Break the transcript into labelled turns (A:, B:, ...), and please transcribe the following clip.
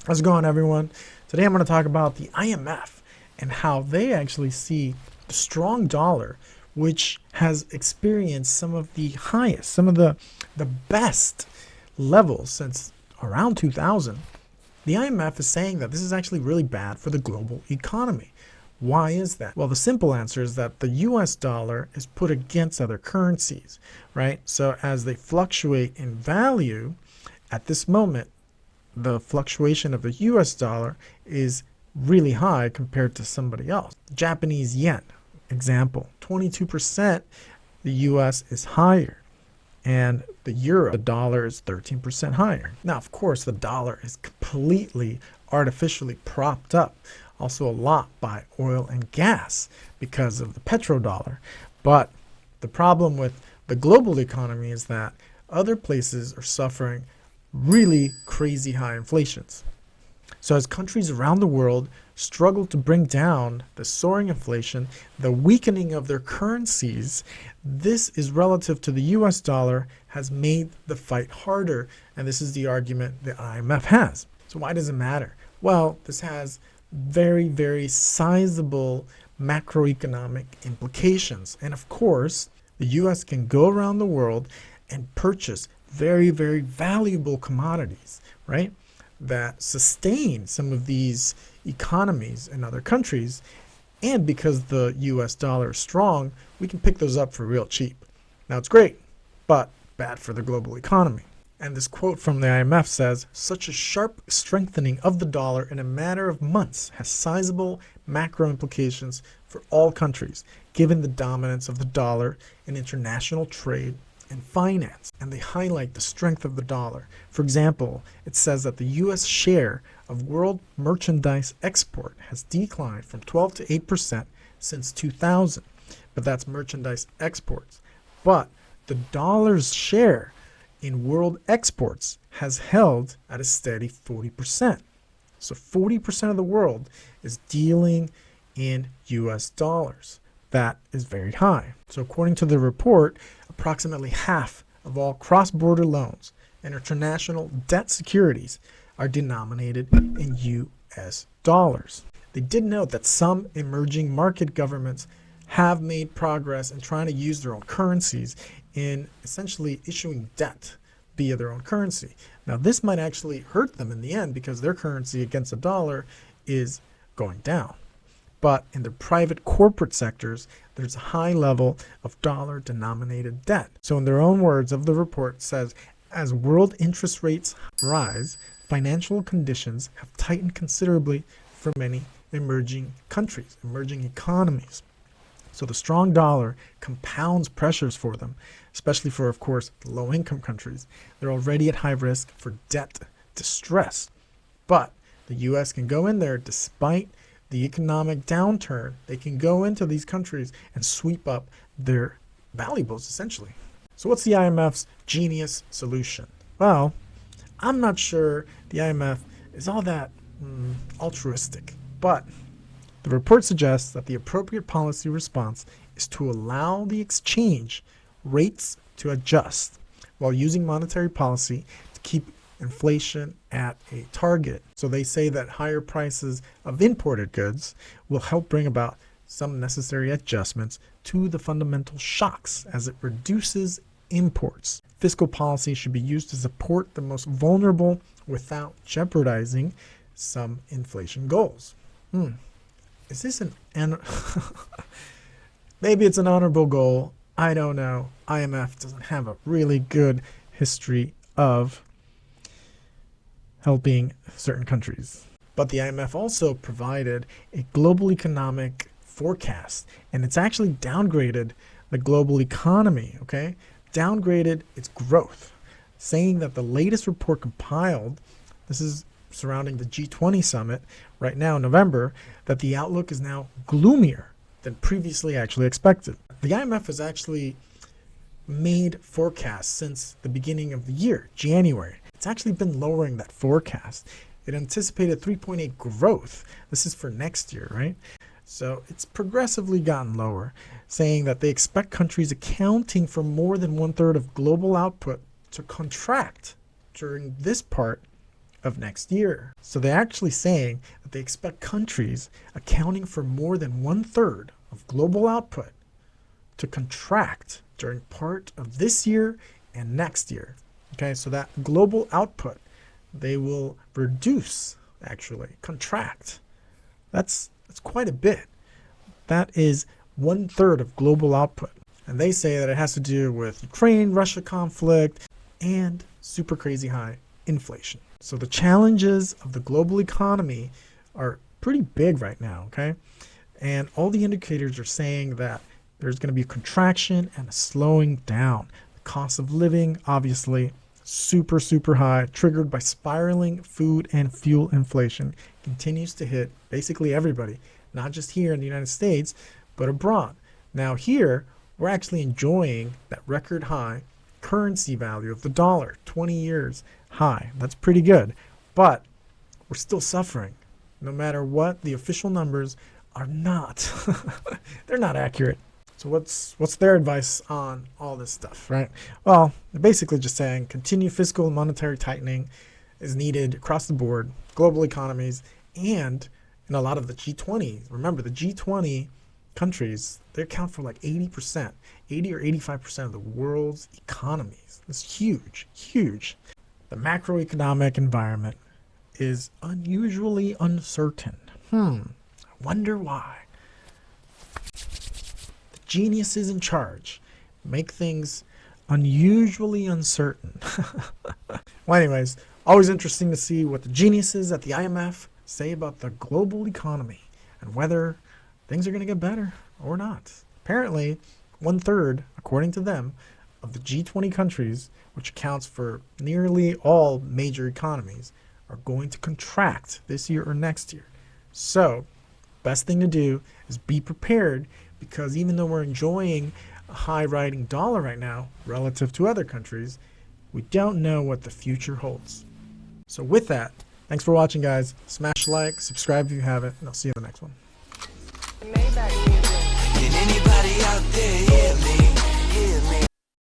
A: How's it going, everyone? Today I'm going to talk about the IMF and how they actually see the strong dollar, which has experienced some of the highest, some of the best levels since around 2000. The IMF is saying that this is actually really bad for the global economy. Why is that? Well, the simple answer is that the US dollar is put against other currencies, right? So as they fluctuate in value, at this moment, the fluctuation of the US dollar is really high compared to somebody else. Japanese yen, example, 22%, the US is higher. And the euro, the dollar is 13% higher. Now, of course, the dollar is completely artificially propped up, also a lot by oil and gas because of the petrodollar. But the problem with the global economy is that other places are suffering really crazy high inflations. So as countries around the world struggle to bring down the soaring inflation, the weakening of their currencies, this is relative to the US dollar, has made the fight harder. And this is the argument the IMF has. So why does it matter? Well, this has very, very sizable macroeconomic implications. And of course, the US can go around the world and purchase very, very valuable commodities, right, that sustain some of these economies in other countries. And because the US dollar is strong, we can pick those up for real cheap. Now, it's great, but bad for the global economy. And this quote from the IMF says, "Such a sharp strengthening of the dollar in a matter of months has sizable macro implications for all countries, given the dominance of the dollar in international trade and finance." And they highlight the strength of the dollar. For example, it says that the US share of world merchandise export has declined from 12 to 8% since 2000. But that's merchandise exports. But the dollar's share in world exports has held at a steady 40%. So 40% of the world is dealing in US dollars. That is very high. So according to the report, approximately half of all cross-border loans and international debt securities are denominated in US dollars. They did note that some emerging market governments have made progress in trying to use their own currencies in essentially issuing debt via their own currency. Now, this might actually hurt them in the end because their currency against the dollar is going down. But in the private corporate sectors, there's a high level of dollar-denominated debt. So in their own words of the report says, as world interest rates rise, financial conditions have tightened considerably for many emerging countries, emerging economies. So the strong dollar compounds pressures for them, especially for, of course, low-income countries. They're already at high risk for debt distress. But the US can go in there despite the economic downturn. They can go into these countries and sweep up their valuables, essentially. So what's the IMF's genius solution? Well, I'm not sure the IMF is all that altruistic, but the report suggests that the appropriate policy response is to allow the exchange rates to adjust while using monetary policy to keep inflation at a target. So they say that higher prices of imported goods will help bring about some necessary adjustments to the fundamental shocks as it reduces imports. Fiscal policy should be used to support the most vulnerable without jeopardizing some inflation goals. Is this maybe it's an honorable goal. I don't know. IMF doesn't have a really good history of helping certain countries. But the IMF also provided a global economic forecast, and it's actually downgraded the global economy, okay? Downgraded its growth, saying that the latest report compiled, this is surrounding the G20 summit right now in November, that the outlook is now gloomier than previously actually expected. The IMF has actually made forecasts since the beginning of the year, January. It's actually been lowering that forecast. It anticipated 3.8 growth. This is for next year, right? So it's progressively gotten lower, saying that they expect countries accounting for more than 1/3 of global output to contract during this part of next year. So they're actually saying that they expect countries accounting for more than 1/3 of global output to contract during part of this year and next year. Okay, so that global output, they will reduce, actually, contract. That's quite a bit. That is 1/3 of global output. And they say that it has to do with Ukraine-Russia conflict and super crazy high inflation. So the challenges of the global economy are pretty big right now, okay? And all the indicators are saying that there's going to be a contraction and a slowing down. The cost of living, obviously, super, super high, triggered by spiraling food and fuel inflation, continues to hit basically everybody, not just here in the United States, but abroad. Now here, we're actually enjoying that record high currency value of the dollar, 20 years high. That's pretty good. But we're still suffering. No matter what, the official numbers are not. They're not accurate. So what's their advice on all this stuff, right? Well, they're basically just saying continued fiscal and monetary tightening is needed across the board, global economies, and in a lot of the G20. Remember, the G20 countries, they account for like 80%, 80 or 85% of the world's economies. It's huge, huge. The macroeconomic environment is unusually uncertain. I wonder why. The geniuses in charge make things unusually uncertain. Well, anyways, always interesting to see what the geniuses at the IMF say about the global economy and whether things are going to get better or not. Apparently, 1/3, according to them, of the G20 countries, which accounts for nearly all major economies, are going to contract this year or next year. So, best thing to do is be prepared, because even though we're enjoying a high riding dollar right now relative to other countries, we don't know what the future holds. So with that, thanks for watching, guys. Smash like, subscribe if you haven't, and I'll see you in the next one.
B: Can anybody out there hear me?